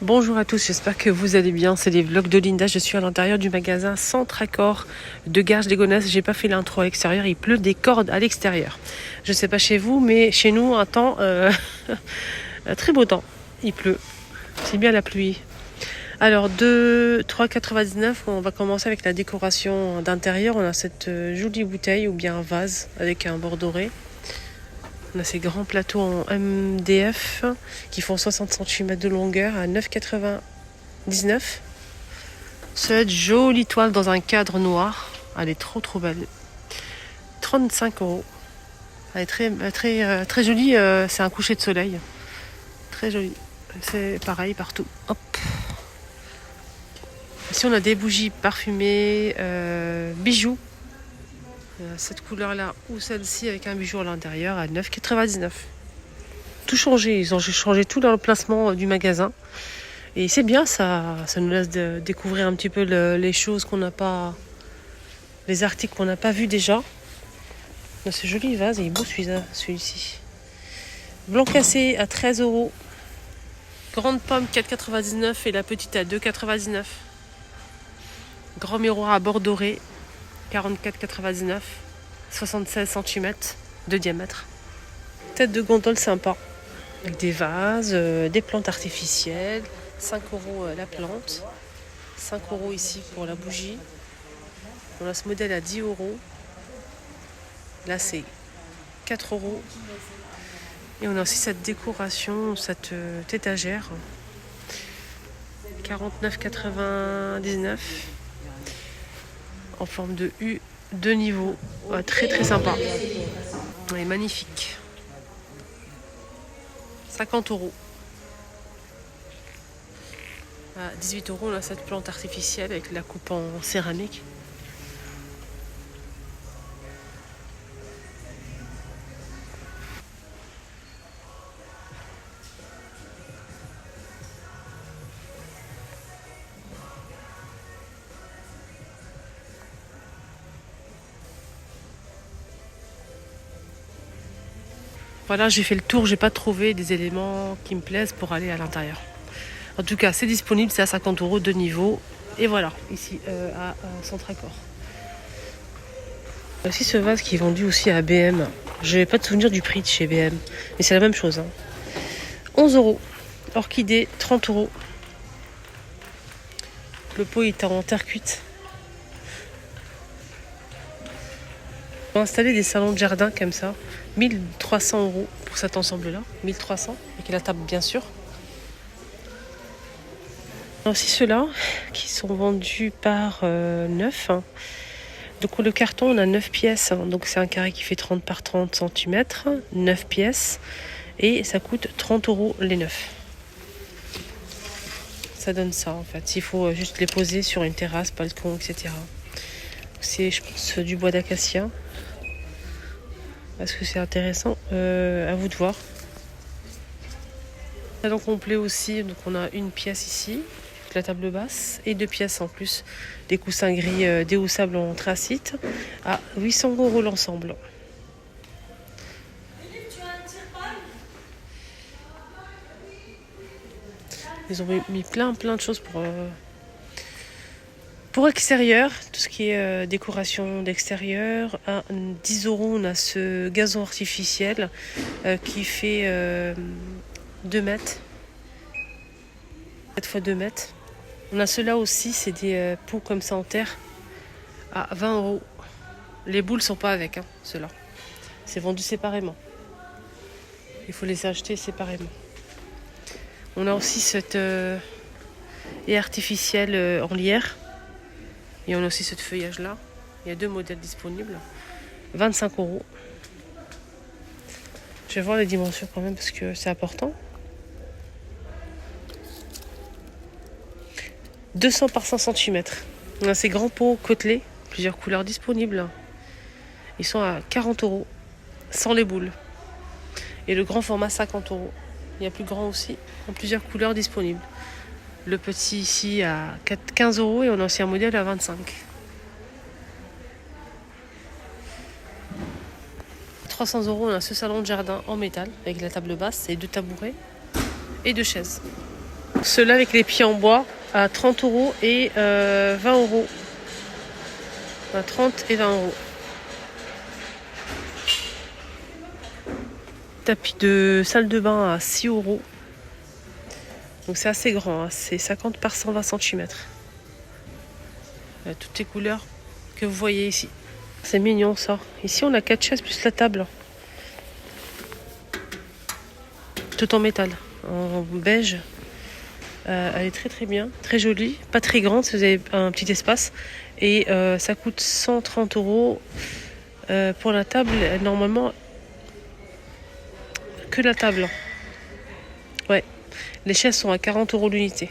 Bonjour à tous, j'espère que vous allez bien. C'est les vlogs de Linda. Je suis à l'intérieur du magasin Centre Accord de Garges-les-Gonesse. J'ai pas fait l'intro à l'extérieur. Il pleut des cordes à l'extérieur. Je sais pas chez vous, mais chez nous, un temps très beau temps. Il pleut. C'est bien la pluie. Alors, 3,99 €. On va commencer avec la décoration d'intérieur. On a cette jolie bouteille ou bien un vase avec un bord doré. On a ces grands plateaux en MDF qui font 60 cm de longueur à 9,99 €. Cette jolie toile dans un cadre noir. Elle est trop belle. 35 €. Elle est très jolie. C'est un coucher de soleil. Très joli. C'est pareil partout. Hop. Ici on a des bougies parfumées, bijoux. Cette couleur-là ou celle-ci avec un bijou à l'intérieur à 9,99 €. Tout changé, ils ont changé tout l'emplacement du magasin. Et c'est bien, ça nous laisse découvrir un petit peu les choses qu'on n'a pas, les articles qu'on n'a pas vus déjà. Ce joli vase, il est beau celui-ci. Blanc cassé à 13 €. Grande pomme 4,99 € et la petite à 2,99 €. Grand miroir à bord doré 44,99 €. 76 cm de diamètre. Tête de gondole sympa. Avec des vases, des plantes artificielles. 5 € la plante. 5 € ici pour la bougie. On a ce modèle à 10 €. Là c'est 4 €. Et on a aussi cette décoration, cette étagère. 49,99 € en forme de U, 2 niveaux. Très sympa. Elle est magnifique. 50 €. À 18 €, on a cette plante artificielle avec la coupe en céramique. Voilà, j'ai fait le tour, j'ai pas trouvé des éléments qui me plaisent pour aller à l'intérieur. En tout cas, c'est disponible, c'est à 50 € de niveau. Et voilà, ici à Centre Accord. Aussi ce vase qui est vendu aussi à BM. Je n'ai pas de souvenir du prix de chez BM, mais c'est la même chose. 11 €. Orchidée, 30 €. Le pot est en terre cuite. On va installer des salons de jardin comme ça. 1300 € pour cet ensemble-là. 1300 avec la table bien sûr. On a aussi ceux-là qui sont vendus par 9. Donc le carton, on a 9 pièces. Donc c'est un carré qui fait 30 par 30 cm. 9 pièces. Et ça coûte 30 € les 9. Ça donne ça en fait. Il faut juste les poser sur une terrasse, balcon, etc. C'est, je pense, du bois d'acacia. Est-ce que c'est intéressant? À vous de voir. Salon complet aussi. Donc on a une pièce ici, la table basse, et 2 pièces en plus. Des coussins gris déhoussables en tracite à 800 € l'ensemble. Ils ont mis plein de choses pour extérieur, tout ce qui est décoration d'extérieur. À 10 €, on a ce gazon artificiel qui fait 2 mètres. 4 x 2 mètres. On a ceux-là aussi, c'est des pots comme ça en terre à 20 €. Les boules sont pas avec, ceux-là. C'est vendu séparément. Il faut les acheter séparément. On a aussi cette haie artificielle en lierre. Et on a aussi ce feuillage-là. Il y a 2 modèles disponibles. 25 €. Je vais voir les dimensions quand même parce que c'est important. 200 par 100 cm. On a ces grands pots côtelés, plusieurs couleurs disponibles. Ils sont à 40 € sans les boules. Et le grand format 50 €. Il y a plus grand aussi, en plusieurs couleurs disponibles. Le petit ici à 15 € et on a aussi un modèle à 25 €. 300 €, on a ce salon de jardin en métal avec la table basse et 2 tabourets et 2 chaises. Ceux-là avec les pieds en bois à 30 € et 20 €. À 30 et 20 €. Tapis de salle de bain à 6 €. Donc c'est assez grand, hein. C'est 50 par 120 cm. Toutes les couleurs que vous voyez ici. C'est mignon ça. Ici on a 4 chaises plus la table. Tout en métal, en beige. Elle est très très bien, très jolie, pas très grande si vous avez un petit espace. Et ça coûte 130 € pour la table. Normalement, que la table. Ouais, les chaises sont à 40 € l'unité.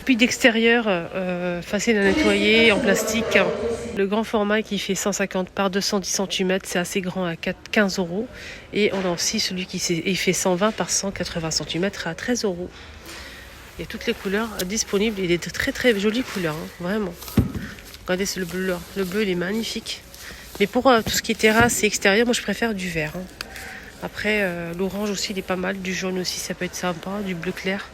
Puis d'extérieur, facile à nettoyer, en plastique. Le grand format qui fait 150 par 210 cm, c'est assez grand à 15 €. Et on a aussi celui qui fait 120 par 180 cm à 13 €. Il y a toutes les couleurs disponibles. Il est de très très jolies couleurs, hein, vraiment. Regardez, c'est le bleu là. Le bleu, il est magnifique. Mais pour tout ce qui est terrasse et extérieur, moi je préfère du vert. Hein. Après, l'orange aussi, il est pas mal. Du jaune aussi, ça peut être sympa. Du bleu clair.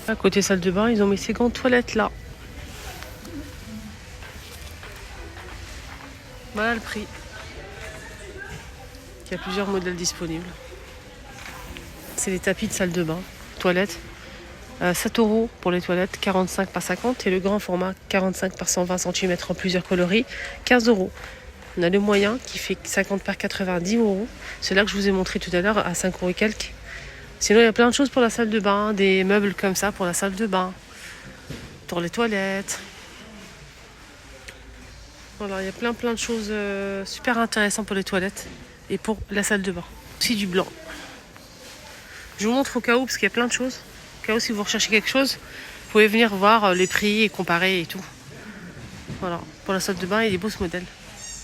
À côté salle de bain, ils ont mis ces grandes toilettes là. Voilà le prix. Il y a plusieurs modèles disponibles. C'est les tapis de salle de bain, toilettes. 7 € pour les toilettes, 45 par 50. Et le grand format, 45 par 120 cm en plusieurs coloris, 15 €. On a le moyen qui fait 50 par 90 €. C'est là que je vous ai montré tout à l'heure à 5 € et quelques. Sinon, il y a plein de choses pour la salle de bain, des meubles comme ça pour la salle de bain, pour les toilettes. Voilà, il y a plein de choses super intéressantes pour les toilettes et pour la salle de bain. Aussi du blanc. Je vous montre au cas où, parce qu'il y a plein de choses. Au cas où, si vous recherchez quelque chose, vous pouvez venir voir les prix et comparer et tout. Voilà, pour la salle de bain, il est beau ce modèle.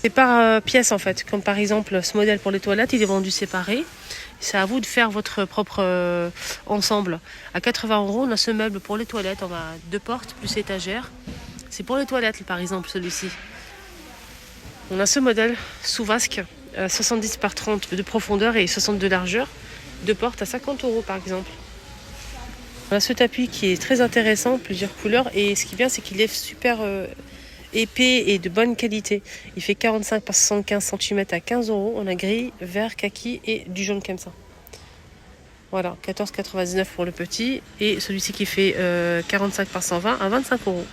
C'est par pièce en fait, comme par exemple ce modèle pour les toilettes, il est vendu séparé. C'est à vous de faire votre propre ensemble. À 80 €, on a ce meuble pour les toilettes. On a 2 portes plus étagère. C'est pour les toilettes par exemple celui-ci. On a ce modèle sous vasque, 70 par 30 de profondeur et 60 de largeur. 2 portes à 50 € par exemple. On a ce tapis qui est très intéressant, plusieurs couleurs. Et ce qui est bien, c'est qu'il est super épais et de bonne qualité. Il fait 45 par 75 cm à 15 €. On a gris, vert, kaki et du jaune comme ça. Voilà, 14,99 € pour le petit. Et celui-ci qui fait 45 par 120 à 25 €.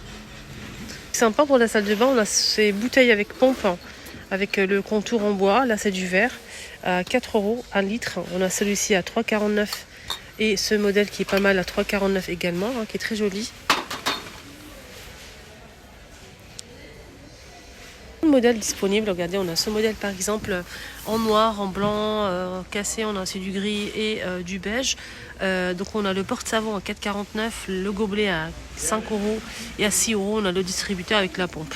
Sympa pour la salle de bain, on a ces bouteilles avec pompe, avec le contour en bois. Là, c'est du verre. À 4 € un litre. On a celui-ci à 3,49 € et ce modèle qui est pas mal à 3,49 € également, hein, qui est très joli. Modèle disponible, regardez, on a ce modèle par exemple en noir, en blanc, cassé, on a aussi du gris et du beige. Donc on a le porte-savon à 4,49 €, le gobelet à 5 € et à 6 € on a le distributeur avec la pompe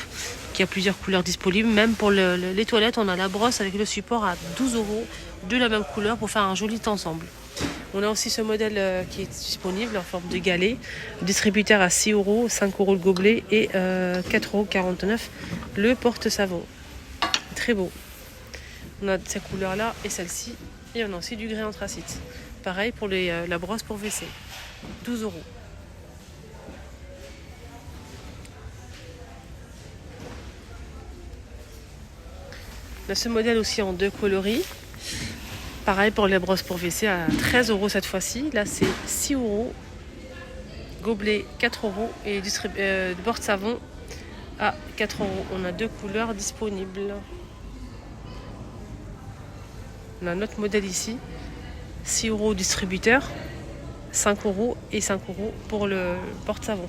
qui a plusieurs couleurs disponibles. Même pour les toilettes, on a la brosse avec le support à 12 € de la même couleur pour faire un joli ensemble. On a aussi ce modèle qui est disponible en forme de galet, distributeur à 6 €, 5 € le gobelet et 4,49 € le porte-savon. Très beau. On a ces couleurs-là et celle-ci. Et on a aussi du gris anthracite. Pareil pour la brosse pour WC. 12 €. On a ce modèle aussi en 2 coloris. Pareil pour les brosses pour WC à 13 € cette fois-ci. Là, c'est 6 €. Gobelet 4 € et porte-savon à 4 €. On a 2 couleurs disponibles. On a un autre modèle ici. 6 € distributeur, 5 € et 5 € pour le porte-savon.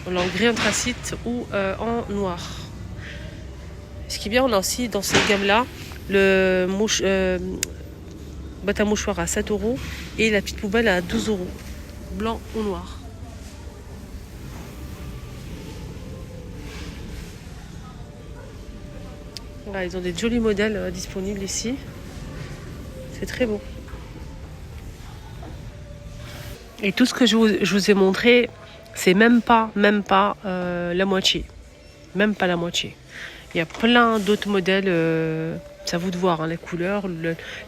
On l'a en gris anthracite ou en noir. Ce qui est bien, on a aussi dans cette gamme-là le boîte à mouchoirs à 7 € et la petite poubelle à 12 €, blanc ou noir. Voilà, ils ont des jolis modèles disponibles ici. C'est très beau. Et tout ce que je vous ai montré, c'est même pas la moitié. Même pas la moitié. Il y a plein d'autres modèles C'est à vous de voir hein, les couleurs,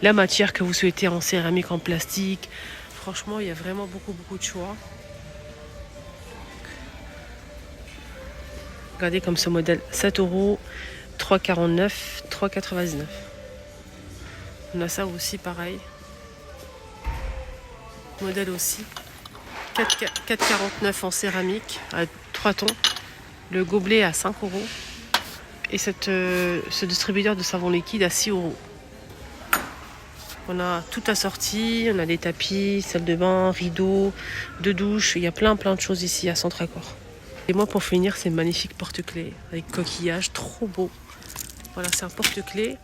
la matière que vous souhaitez en céramique, en plastique. Franchement, il y a vraiment beaucoup de choix. Regardez comme ce modèle, 7 €, 3,49 €, 3,99 €. On a ça aussi pareil. Modèle aussi. 4,49 € en céramique à 3 tons. Le gobelet à 5 €. Et ce distributeur de savon liquide à 6 €. On a tout assorti, on a des tapis, salle de bain, rideaux, de douche. Il y a plein de choses ici à Centre-Accord. Et moi pour finir, c'est magnifique porte-clés avec coquillage, trop beau. Voilà, c'est un porte-clés.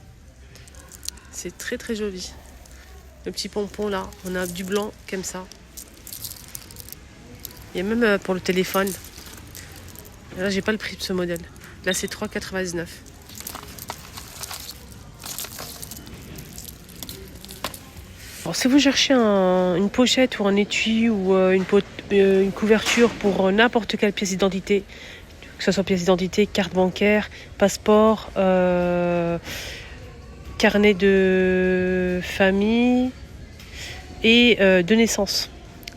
C'est très joli. Le petit pompon là, on a du blanc comme ça. Il y a même pour le téléphone. Et là, j'ai pas le prix de ce modèle. Là, c'est 3,99 €. Alors, si vous cherchez une pochette ou un étui ou une couverture pour n'importe quelle pièce d'identité, que ce soit pièce d'identité, carte bancaire, passeport, carnet de famille et de naissance,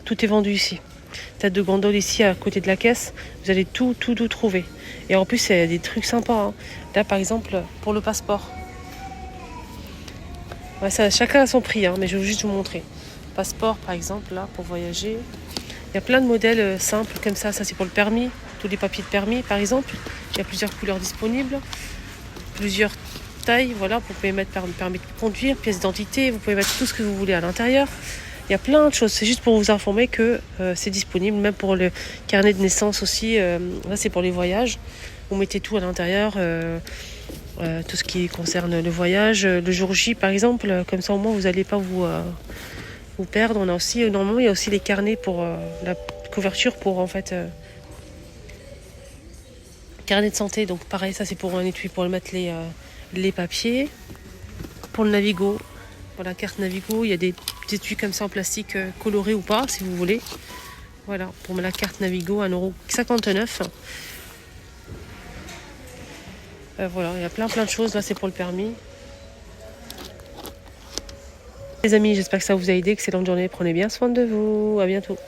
tout est vendu ici. Tête de gondole ici à côté de la caisse, vous allez tout trouver. Et en plus, c'est des trucs sympas. Hein. Là, par exemple, pour le passeport. Ouais, ça, chacun a son prix, hein, mais je vais juste vous montrer. Passeport, par exemple, là, pour voyager. Il y a plein de modèles simples comme ça. Ça, c'est pour le permis. Tous les papiers de permis, par exemple. Il y a plusieurs couleurs disponibles. Plusieurs tailles. Voilà, vous pouvez mettre permis de conduire, pièce d'identité. Vous pouvez mettre tout ce que vous voulez à l'intérieur. Il y a plein de choses. C'est juste pour vous informer que c'est disponible. Même pour le carnet de naissance aussi. Là, c'est pour les voyages. Vous mettez tout à l'intérieur. Tout ce qui concerne le voyage, le jour J par exemple, comme ça au moins vous n'allez pas vous perdre. On a aussi, normalement il y a aussi les carnets pour la couverture pour en fait carnet de santé, donc pareil ça c'est pour un étui pour mettre les papiers. Pour le Navigo, pour la carte Navigo, il y a des petits étuis comme ça en plastique colorés ou pas si vous voulez. Voilà, pour la carte Navigo, 1,59 €. Voilà, il y a plein de choses. Là, c'est pour le permis. Les amis, j'espère que ça vous a aidé. Excellente journée. Prenez bien soin de vous. À bientôt.